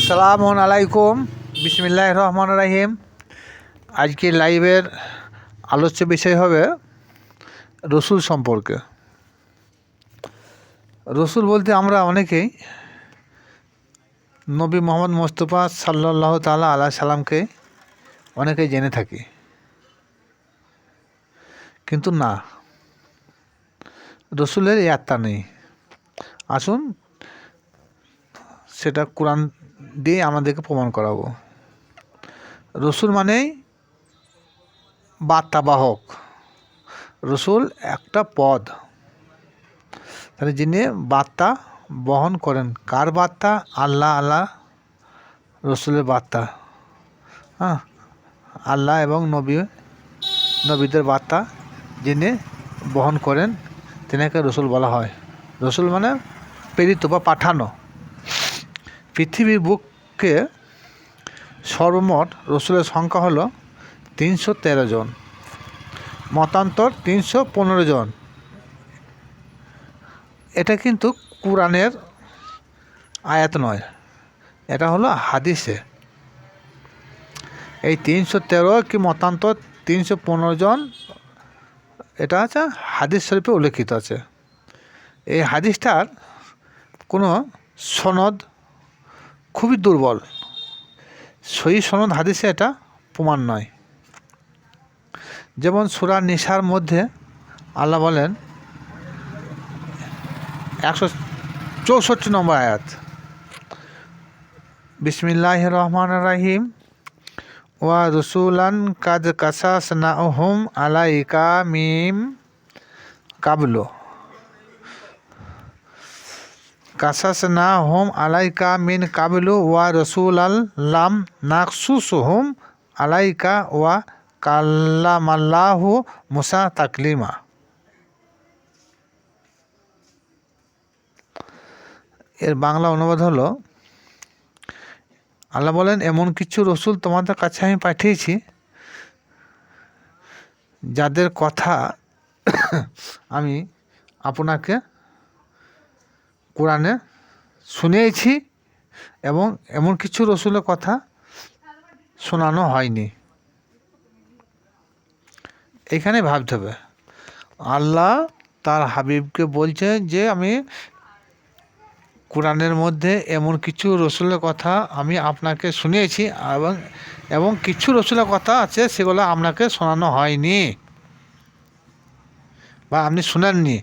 আসসালামু আলাইকুম। বিসমিল্লাহির রহমানির রহিম। আজকে লাইভের আলোচ্য বিষয় হবে রসুল সম্পর্কে। রসুল বলতে আমরা অনেকেই নবী মোহাম্মদ মুস্তাফা সাল্লাল্লাহু তাআলা আলাইহি সাল্লামকে অনেকেই জেনে থাকি, কিন্তু না, রসুলের এই আত্মা নেই। আসুন সেটা কোরআন দিয়ে আমাদেরকে প্রমাণ করাবো। রসুল মানেই বার্তাবাহক। রসুল একটা পদ, তাহলে যিনি বার্তা বহন করেন। কার বার্তা? আল্লাহ রসুলের বার্তা। আল্লাহ এবং নবীদের বার্তা যিনি বহন করেন তিনাকে রসুল বলা হয়। রসুল মানে প্রেরিত বা পাঠানো। পৃথিবীর বুকে সর্বমোট রসুলের সংখ্যা হলো 313 জন, মতান্তর 315 জন। এটা কিন্তু কোরআনের আয়াত নয়, এটা হলো হাদিসে। এই 313 কি মতান্তর 315 জন, এটা আছে হাদিস শরীফে উল্লেখিত আছে। এই হাদিসটার কোনো সনদ খুবই দুর্বল। সহি সনদ হাদিসে এটা প্রমাণ নয়। যেমন সূরা নিসার মধ্যে আল্লাহ বলেন 164 নম্বর আয়াত, বিসমিল্লাহির রহমানির রহিম, ওয়া রসুলান কাদ কাসাসনাহুম আলাইকা মিম কাবলু, কাসাসনাহুম আলাইকা মিন কাবলু ওয়া রসুলাল লাম নাকসুসহুম আলাইকা ওয়া কাল্লামাল্লাহু মুসা তাকলিমা। এর বাংলা অনুবাদ হলো, আল্লাহ বলেন, এমন কিছু রসুল তোমাদের কাছে আমি পাঠিয়েছি যাদের কথা আমি আপনাকে কোরআনে শুনিয়েছি, এবং এমন কিছু রসুলের কথা শোনানো হয়নি। এখানে ভাবতে হবে, আল্লাহ তার হাবিবকে বলছে যে আমি কোরআনের মধ্যে এমন কিছু রসুলের কথা আমি আপনাকে শুনিয়েছি, এবং কিছু রসুলের কথা আছে সেগুলো আপনাকে শোনানো হয়নি বা আপনি শুনেননি।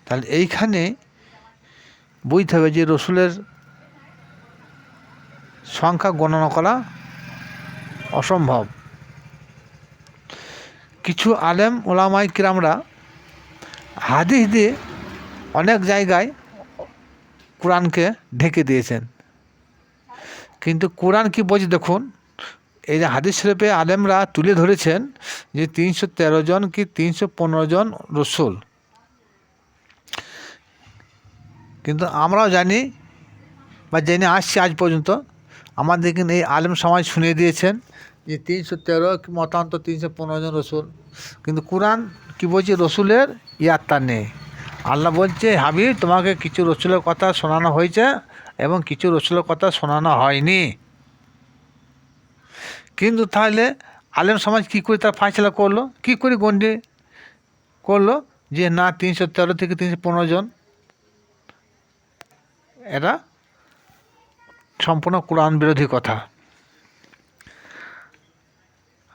তাহলে এইখানে বুঝতে হবে যে রসুলের সংখ্যা গণনা করা অসম্ভব। কিছু আলেম ওলামায়ে কিরামরা হাদিস দিয়ে অনেক জায়গায় কোরআনকে ঢেকে দিয়েছেন, কিন্তু কোরআন কি বলছে দেখুন। এই যে হাদিস শরীফে আলেমরা তুলে ধরেছেন যে 313 জন কি 315 জন রসুল, কিন্তু আমরাও জানি বা জেনে আসছি আজ পর্যন্ত, আমাদের কিন্তু এই আলেম সমাজ শুনিয়ে দিয়েছেন যে 313 কি মতান্তর 315 জন রসুল। কিন্তু কোরআন কি বলছে? রসুলের ইয়াত্তা নেই। আল্লাহ বলছে, হাবিব তোমাকে কিছু রসুলের কথা শোনানো হয়েছে এবং কিছু রসুলের কথা শোনানো হয়নি। কিন্তু তাহলে আলেম সমাজ কী করে তার ফাইসলা করলো, কী করে গণ্ডি করলো যে না 313 থেকে 315 জন? এটা সম্পূর্ণ কোরআন বিরোধী কথা।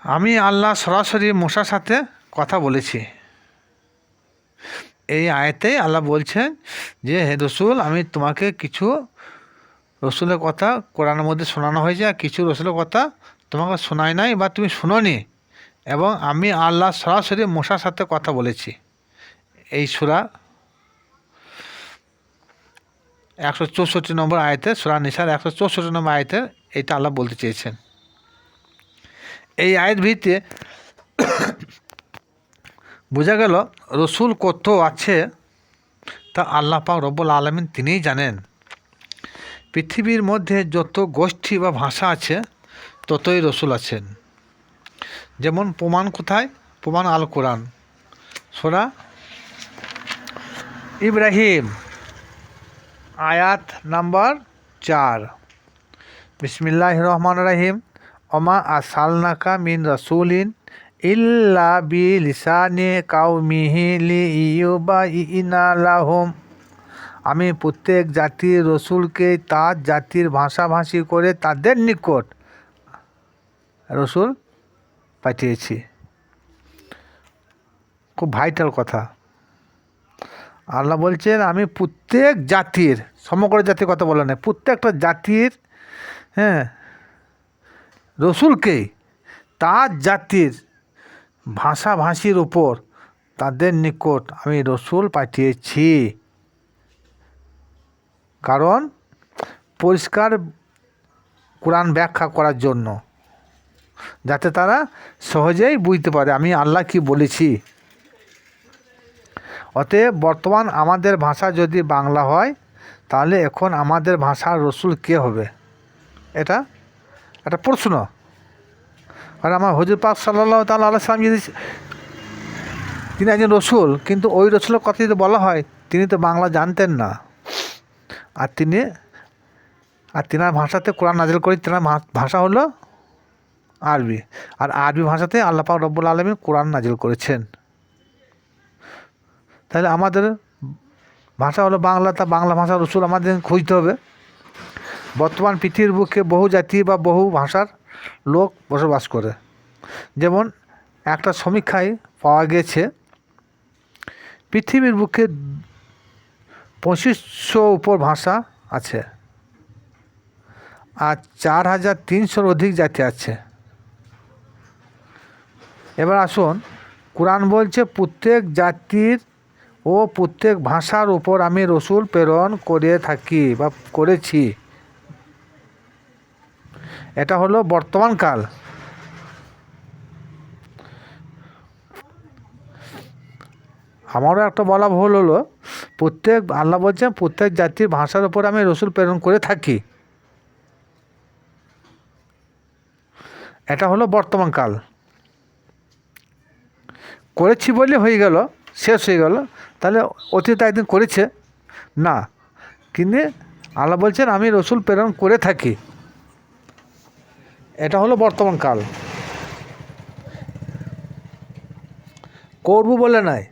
আমি আল্লাহ সরাসরি মুসার সাথে কথা বলেছি। এই আয়াতেই আল্লাহ বলছেন যে হে রসুল, আমি তোমাকে কিছু রসুলের কথা কোরআনের মধ্যে শোনানো হয়েছে, আর কিছু রসুলের কথা তোমাকে শোনায় নাই বা তুমি শুনোনি, এবং আমি আল্লাহ সরাসরি মুসার সাথে কথা বলেছি। এই সূরা 164 নম্বর আয়াতে, সূরা নিসার 164 নম্বর আয়াতে এইটা আল্লাহ বলতে চেয়েছেন। এই আয়াত ভিত্তিতে বোঝা গেল রসুল কত আছে তা আল্লাহ পাক রব্বুল আলামিন তিনিই জানেন। পৃথিবীর মধ্যে যত গোষ্ঠী বা ভাষা আছে ততই রসুল আছেন। যেমন প্রমাণ কোথায়? প্রমাণ আল কোরআন, সূরা ইব্রাহিম আয়াত নাম্বার 4, বিসমিল্লাহির রহমানির রহিম। ওমা আরসালনাকা মিন রাসূলিন ইল্লা বিলিসানি কাওমিহি লিইয়ুবাইয়িনা লাহুম। আমি প্রত্যেক জাতির রসুলকে তার জাতির ভাষাভাষী করে তাদের নিকট রসুল পাঠিয়েছি। খুব ভাইটাল কথা। আল্লাহ বলছেন আমি প্রত্যেক জাতির, সমগ্র জাতির কথা বলে না, প্রত্যেকটা জাতির রসুলকেই তার জাতির ভাষাভাষীর উপর তাদের নিকট আমি রসুল পাঠিয়েছি। কারণ পরিষ্কার কোরআন ব্যাখ্যা করার জন্য, যাতে তারা সহজেই বুঝতে পারে আমি আল্লাহ কি বলেছি। অতএব বর্তমান আমাদের ভাষা যদি বাংলা হয়, তাহলে এখন আমাদের ভাষার রসুল কে হবে? এটা একটা প্রশ্ন। কারণ আমার হুজুর পাক সাল্লাল্লাহু তাআলা আলাইহি সাল্লাম যদি তিনি একজন রসুল, কিন্তু ওই রসুলের কথা যদি বলা হয়, তিনি তো বাংলা জানতেন না, আর তিনার ভাষাতে কোরআন নাজিল করে, তিনার ভাষা হলো আরবি, আর আরবি ভাষাতে আল্লাহ পাক রব্বুল আলামিন কোরআন নাজিল করেছেন। তাহলে আমাদের ভাষা হলো বাংলা, তা বাংলা ভাষার রসুল আমাদের খুঁজতে হবে। বর্তমান পৃথিবীর বুকে বহু জাতি বা বহু ভাষার লোক বসবাস করে। যেমন একটা সমীক্ষায় পাওয়া গেছে পৃথিবীর বুকে 2500 উপর ভাষা আছে, আর 4300 অধিক জাতি আছে। এবার আসুন, কোরআন বলছে প্রত্যেক জাতির ও প্রত্যেক ভাষার উপর আমি রসুল প্রেরণ করে থাকি বা করেছি। এটা হলো বর্তমান কাল। আমারও একটা বলা ভুল হলো, আল্লাহ বলছেন প্রত্যেক জাতির ভাষার উপর আমি রসুল প্রেরণ করে থাকি। এটা হলো বর্তমান কাল। করেছি বলে হয়ে গেল, শেষ হয়ে গেল, তাহলে অতীতে একদিন করেছে না, কিন্তু আল্লাহ বলছেন আমি রসুল প্রেরণ করে থাকি। এটা হলো বর্তমান কাল। করব বলে নাই,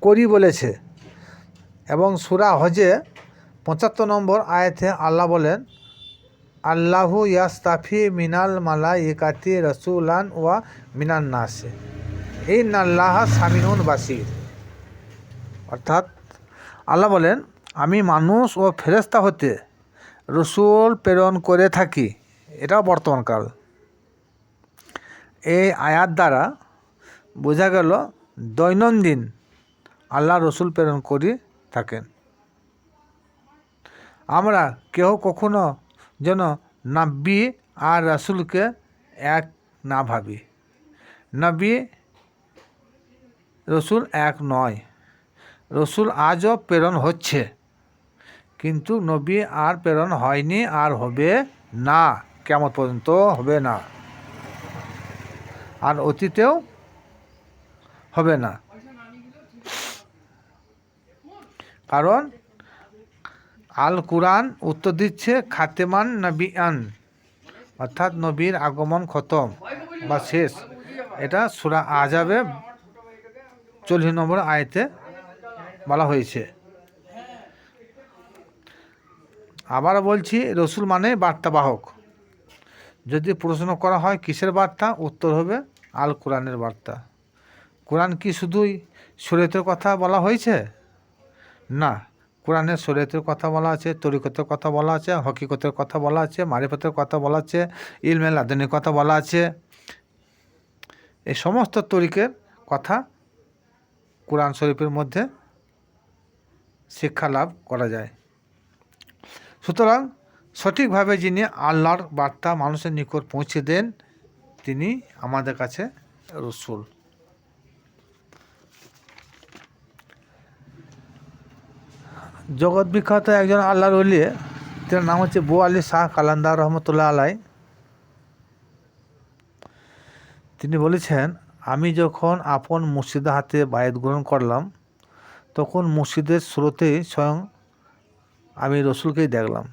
করি বলেছে। এবং সূরা হজে 75 নম্বর আয়াতে আল্লাহ বলেন আল্লাহু ইয়াস্তাফি মিনাল মালাইকাতি রাসূলান ওয়া মিনান নাসি ইন্নাল্লাহা সামিউন বাসীর। অর্থাৎ আল্লাহ বলেন আমি মানুষ ও ফেরেশতা হতে রসুল প্রেরণ করে থাকি। এটাও বর্তমান কাল। এই আয়াত দ্বারা বোঝা গেল দৈনন্দিন আল্লাহ রসুল প্রেরণ করে থাকেন। আমরা কেউ কখনো যেন নবী আর রাসূলকে এক না ভাবি। নবী রসুল এক নয়। রসুল আজও প্রেরণ হচ্ছে, কিন্তু নবী আর প্রেরণ হয়নি, আর হবে না, কিয়ামত পর্যন্ত হবে না, আর অতীতেও হবে না। কারণ আল কুরআন উত্তর দিচ্ছে খাতেমান নবিয়ান, অর্থাৎ নবীর আগমন খতম বা শেষ। এটা সূরা আহজাবে 40 নম্বর আয়াতে বলা হয়েছে। আবার বলছি, রসুল মানে বার্তাবাহক। যদি প্রশ্ন করা হয় কিসের বার্তা, উত্তর হবে আল কোরআনের বার্তা। কোরআন কি শুধুই শরীয়তের কথা বলা হয়েছে? না, কোরআনের শরীয়তের কথা বলা আছে, তরিকতের কথা বলা আছে, হকিকতের কথা বলা আছে, মারিফতের কথা বলা আছে, ইলমে লাদুনির কথা বলা আছে। এই সমস্ত তরিকের কথা কোরআন শরীফের মধ্যে শিক্ষা লাভ করা যায়। সুতরাং সঠিকভাবে যিনি আল্লাহর বার্তা মানুষের নিকট পৌঁছে দেন, তিনি আমাদের কাছে রসুল। জগৎ বিখ্যাত একজন আল্লাহর ওলি, তার নাম হচ্ছে বু আলী শাহ কালান্দার রহমতুল্লাহ আলাই। তিনি বলেছেন, আমি যখন আপন মুর্শিদের হাতে বায়াত গ্রহণ করলাম, তখন মসজিদের স্রোতেই স্বয়ং আমি রসুলকেই দেখলাম।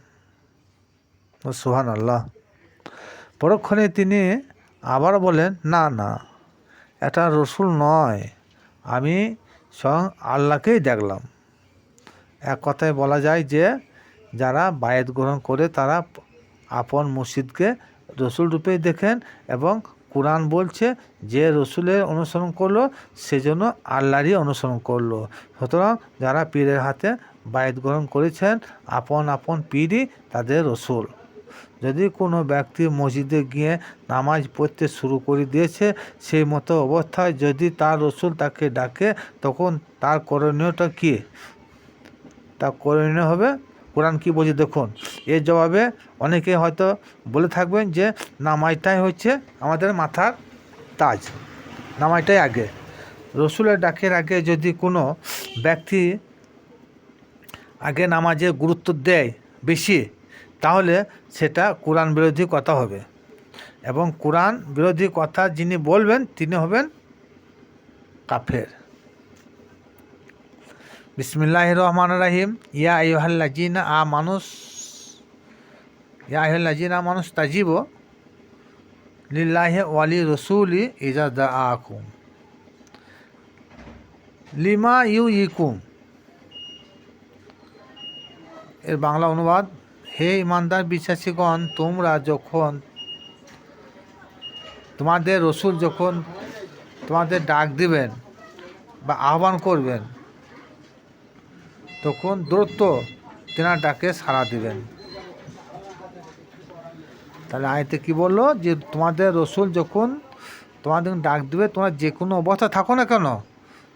সুবহান আল্লাহ। পরক্ষণে তিনি আবার বলেন, না না, এটা রসুল নয়, আমি স্বয়ং আল্লাহকেই দেখলাম। এক কথায় বলা যায় যে যারা বায়াত গ্রহণ করে তারা আপন মুর্শিদকে রসুল রূপেই দেখেন, এবং কোরআন বলছে যে রসুলের অনুসরণ করলো সেজন্য আল্লাহরই অনুসরণ করলো। সুতরাং যারা পীরের হাতে বায়াত গ্রহণ করেছেন, আপন আপন পীরই তাদের রসুল। যদি কোনো ব্যক্তি মসজিদে গিয়ে নামাজ পড়তে শুরু করে দিয়েছে, সেই মতো অবস্থায় যদি তার রসুল তাকে ডাকে, তখন তার করণীয়টা কী? তা করণীয় হবে, কোরআন কী বলছে দেখুন। এর জবাবে অনেকে হয়তো বলে থাকবেন যে নামাজটাই হচ্ছে আমাদের মাথার তাজ, নামাজটাই আগে। রসুলের ডাকের আগে যদি কোনো ব্যক্তি আগে নামাজে গুরুত্ব দেয় বেশি, তাহলে সেটা কোরআন বিরোধী কথা হবে, এবং কোরআন বিরোধী কথা যিনি বলবেন তিনি হবেন কাফের। বিসমিল্লাহির রহমানির রহিম। ইয়া আইয়ুহাল্লাযীনা আমানু ইসতাজিবু লিল্লাহি ওয়া লির-রাসূলি ইযা দাআকুম লিমা ইউহয়িকুম। এর বাংলা অনুবাদ, হে ইমানদার বিশ্বাসীগণ, তোমরা যখন তোমাদের রসুল যখন তোমাদের ডাক দিবেন বা আহ্বান করবেন, তখন দ্রুত তেনার ডাকে সাড়া দিবেন। তাহলে আয়াতে কি বললো? যে তোমাদের রসুল যখন তোমাদের ডাক দিবে, তোমরা যে কোনো অবস্থা থাকো না কেন,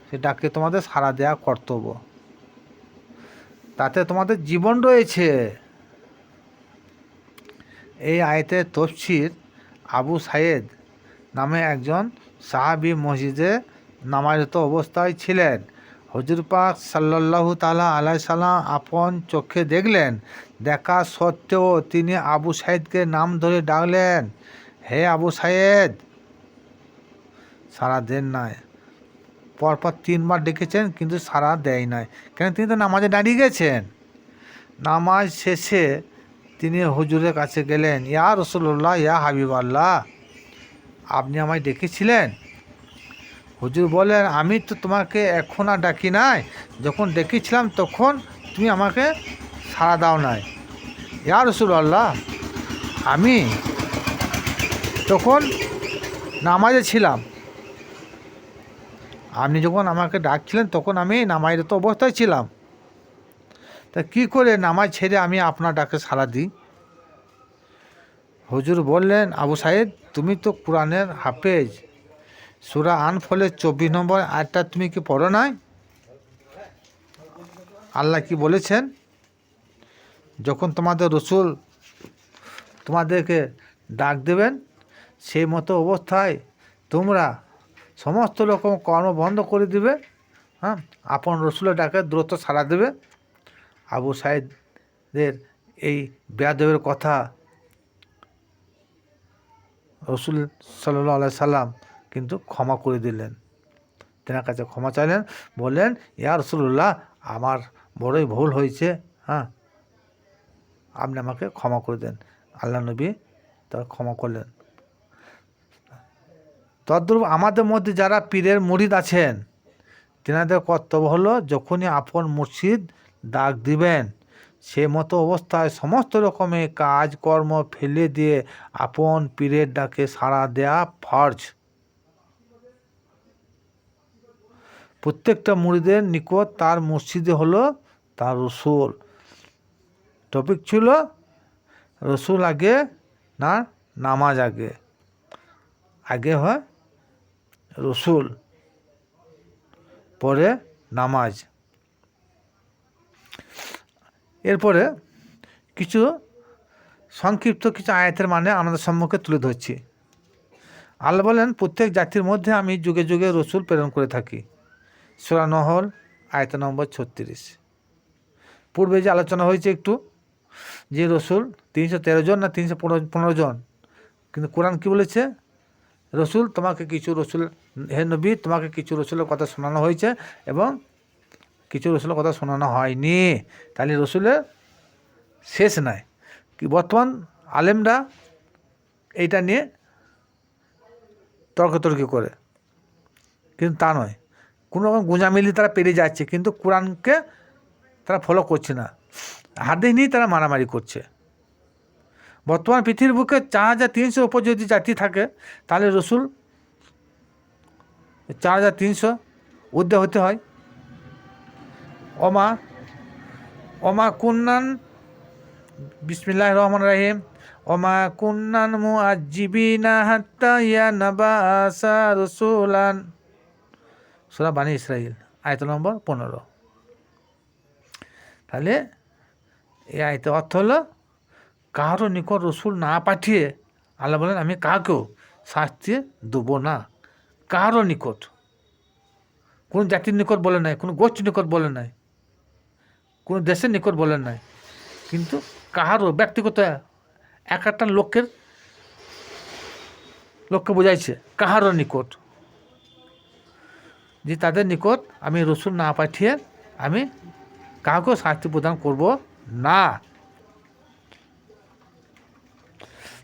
সে ডাকে তোমাদের সাড়া দেওয়া কর্তব্য। তাতে তোমাদের জীবন রয়েছে। এই আয়াতের তফসির আবু সাইদ নামে একজন সাহাবী মসজিদে নামাজরত অবস্থায় ছিলেন। হুজুর পাক সাল্লাল্লাহু তাআলা আলাইহি সাল্লাম আপন চোখে দেখলেন। দেখা সত্ত্বেও তিনি আবু সাইদকে নাম ধরে ডাকলেন, হে আবু সাইদ। সাড়া দেন নাই। পরপর 3 বার ডেকেছেন, কিন্তু সাড়া দেয় নাই। কেন? তিনি তো নামাজে দাঁড়িয়ে গেছেন। নামাজ শেষে তিনি হুজুরের কাছে গেলেন, ইয়া রাসূলুল্লাহ, ইয়া হাবিবাল্লাহ, আপনি আমায় ডেকেছিলেন? হুজুর বলেন, আমি তো তোমাকে এখন আর ডাকি নাই, যখন ডেকেছিলাম তখন তুমি আমাকে সাড়া দাও নাই। ইয়া রাসূলুল্লাহ, আমি তখন নামাজে ছিলাম, আপনি যখন আমাকে ডাকছিলেন তখন আমি নামাজরত অবস্থায় ছিলাম, তা কী করে নামাজ ছেড়ে আমি আপনার ডাকে সাড়া দিই? হুজুর বললেন, আবু সাইদ, তুমি তো কোরআনের হাফেজ, সূরা আনফলের 24 নম্বর আয়াতটা তুমি কি পড়ো নাই? আল্লাহ কি বলেছেন? যখন তোমাদের রসুল তোমাদেরকে ডাক দেবেন, সেই মতো অবস্থায় তোমরা সমস্ত রকম কর্ম বন্ধ করে দিবে, হ্যাঁ, আপন রসুলের ডাকে দ্রুত সাড়া দেবে। আবু সাইদের এই বেয়াদবের কথা রসুল সাল্লাল্লাহু আলাইহি সাল্লাম কিন্তু ক্ষমা করে দিলেন। তেনার কাছে ক্ষমা চাইলেন, বললেন, ইয়া রাসূলুল্লাহ, আমার বড়ই ভুল হয়েছে, হ্যাঁ, আপনি আমাকে ক্ষমা করে দেন। আল্লাহ নবী তার ক্ষমা করলেন। তদ্রূপ আমাদের মধ্যে যারা পীরের মুরিদ আছেন, তেনাদের কর্তব্য হলো যখনই আপন মুর্শিদ ডাক দিবেন, সে মতো অবস্থায় সমস্ত রকমের কাজকর্ম ফেলে দিয়ে আপন পীরের ডাকে সাড়া দেয়া ফরজ। প্রত্যেকটা মুরিদের নিকট তার মুর্শিদে হলো তার রসুল। টপিক ছিল রসুল আগে না নামাজ আগে? আগে হয় রসুল, পরে নামাজ। এরপরে কিছু সংক্ষিপ্ত কিছু আয়াতের মানে আমাদের সম্মুখে তুলে ধরছি। আল্লাহ বলেন, প্রত্যেক জাতির মধ্যে আমি যুগে যুগে রসুল প্রেরণ করে থাকি। সূরা নহল আয়াত নম্বর 36। পূর্বে যে আলোচনা হয়েছে একটু, যে রসুল 313 জন না 315 জন, কিন্তু কোরআন কি বলেছে? রসুল তোমাকে কিছু রসুল, হে নবী, তোমাকে কিছু রসুলের কথা শোনানো হয়েছে এবং কিছু রসুলের কথা শোনানো হয়নি। তাহলে রসুলের শেষ নাই, কি বর্তমান আলেমরা এইটা নিয়ে তর্কাতর্কি করে, কিন্তু তা নয়। কোনো রকম গুঁজামিলি তারা পেরিয়ে যাচ্ছে, কিন্তু কোরআনকে তারা ফলো করছে না, হাদিস নিয়েই তারা মারামারি করছে। বর্তমান পৃথিবীর বুকে 4300 উপর যদি জাতি থাকে, তাহলে রসুল 4300 ঊর্ধ্বে হতে হয়। ওমা কুন্নান, বিসমিল্লাহির রহমানির রহিম, ওমা কুন্নান মুআজ্জিবিনা হাত্তা ইয়ানবাসা রাসূলান, সূরা বানী ইসরাঈল, আয়াত নম্বর 15। তাহলে এই আয়াতের অর্থ হলো, কারো নিকট রসুল না পাঠিয়ে আল্লাহ বলেন আমি কাকেও শাস্তি দেবো না। কারো নিকট, কোন জাতির নিকট বলে নাই, কোনো গোষ্ঠীর নিকট বলে নাই, কোনো দেশের নিকট বলে নাই, কিন্তু কাহারও ব্যক্তিগত এক একটা লোককে বোঝাইছে, কাহারও নিকট, যে তাদের নিকট আমি রসুল না পাঠিয়ে আমি কাউকেও শাস্তি প্রদান করব না।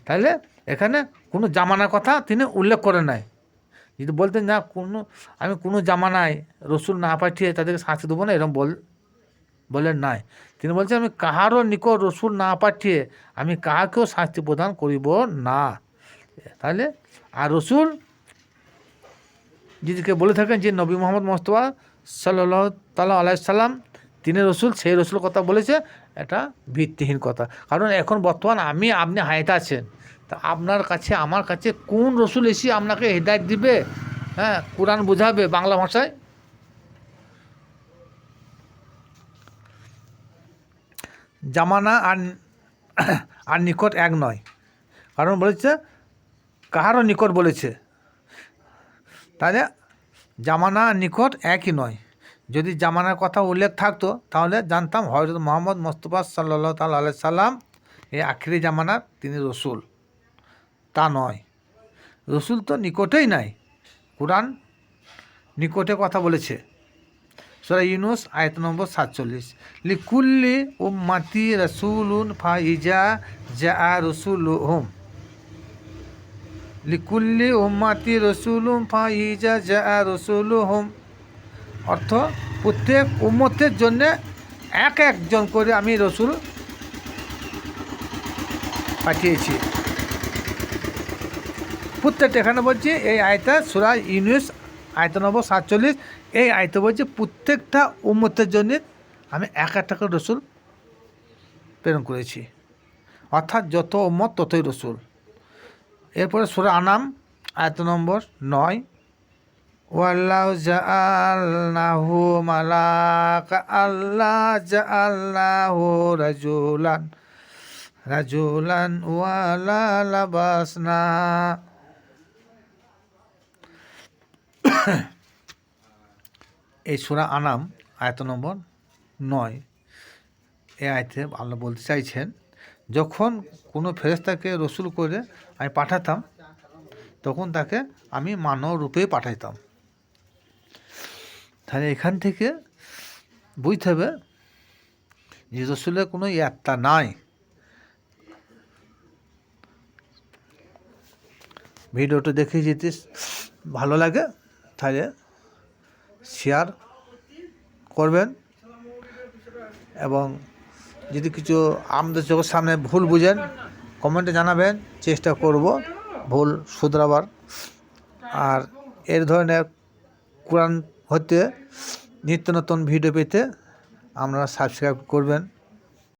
তাহলে এখানে কোনো জামানার কথা তিনি উল্লেখ করে নাই। যদি বলতেন না আমি কোনো জামানায় রসুল না পাঠিয়ে তাদেরকে শাস্তি দেবো না, এরকম বলেন নাই। তিনি বলছেন আমি কাহারও নিকট রসুল না পাঠিয়ে আমি কাহাকেও শাস্তি প্রদান করিব না। তাহলে আর রসুল যদি কেউ বলে থাকেন যে নবী মোহাম্মদ মুস্তাফা সাল্লাল্লাহু তাআলা আলাইহি সাল্লাম তিনি রসুল, সেই রসুল কথা বলেছে, এটা ভিত্তিহীন কথা। কারণ এখন বর্তমান আপনি হায়াতে আছেন, তা আপনার কাছে আমার কাছে কোন রসুল এসে আপনাকে হেদায়েত দিবে, হ্যাঁ, কোরআন বোঝাবে বাংলা ভাষায়? জামানা আর নিকট এক নয়, কারণ বলেছে কাহারও নিকট বলেছে, তাহলে জামানা আর নিকট একই নয়। যদি জামানার কথা উল্লেখ থাকতো তাহলে জানতাম হযরত মুহাম্মদ মুস্তাফা সাল্লাল্লাহু তাআলা আলাইহি সাল্লাম এই আখিরি জামানার তিনি রসুল। তা নয়, রসুল তো নিকটেই নাই। কোরআন নিকটে কথা বলেছে, সূরা ইউনূস আয়াত নম্বর 47, লিকুল্লি উম্মতি রাসূলুন ফাইজা জাআ রাসূলুহুম, লিকুল্লি উম্মতি রাসূলুন ফাইজা জাআ রাসূলুহুম, অর্থ প্রত্যেক উম্মতের জন্য একজন করে আমি রসুল পাঠিয়েছি। প্রত্যেকটা, এখানে বলছি এই আয়াতে সূরা ইউনূস আয়াত নম্বর 47, এই আয়াতে বলছে প্রত্যেকটা উম্মতের জন্য আমি একটা করে রসুল প্রেরণ করেছি, অর্থাৎ যত উম্মত ততই রসুল। এরপরে সূরা আনাম আয়াত নম্বর 9, ওয়াল্লাহু জাআলনাহু মালাকা আল্লাহ জাআলনাহু রাজুলান ওয়ালা লাবাসনা। এই সূরা আনাম আয়াত নম্বর 9, এই আয়াতে আল্লাহ বলতে চাইছেন যখন কোনো ফেরেশতাকে রসুল করে আমি পাঠাতাম তখন তাকে আমি মানব রূপে পাঠাইতাম। তাহলে এখান থেকে বুঝতে হবে যে রসুলের কোনো ইয়াত্তা নাই। ভিডিওটা দেখে যদি ভালো লাগে তাহলে শেয়ার করবেন, এবং যদি কিছু আমাদের চোখের সামনে ভুল বুঝেন কমেন্টে জানাবেন, চেষ্টা করব ভুল শুধরাবার। আর এর ধরনের কোরআন হতে নিত্য নতুন ভিডিও পেতে আপনারা সাবস্ক্রাইব করবেন।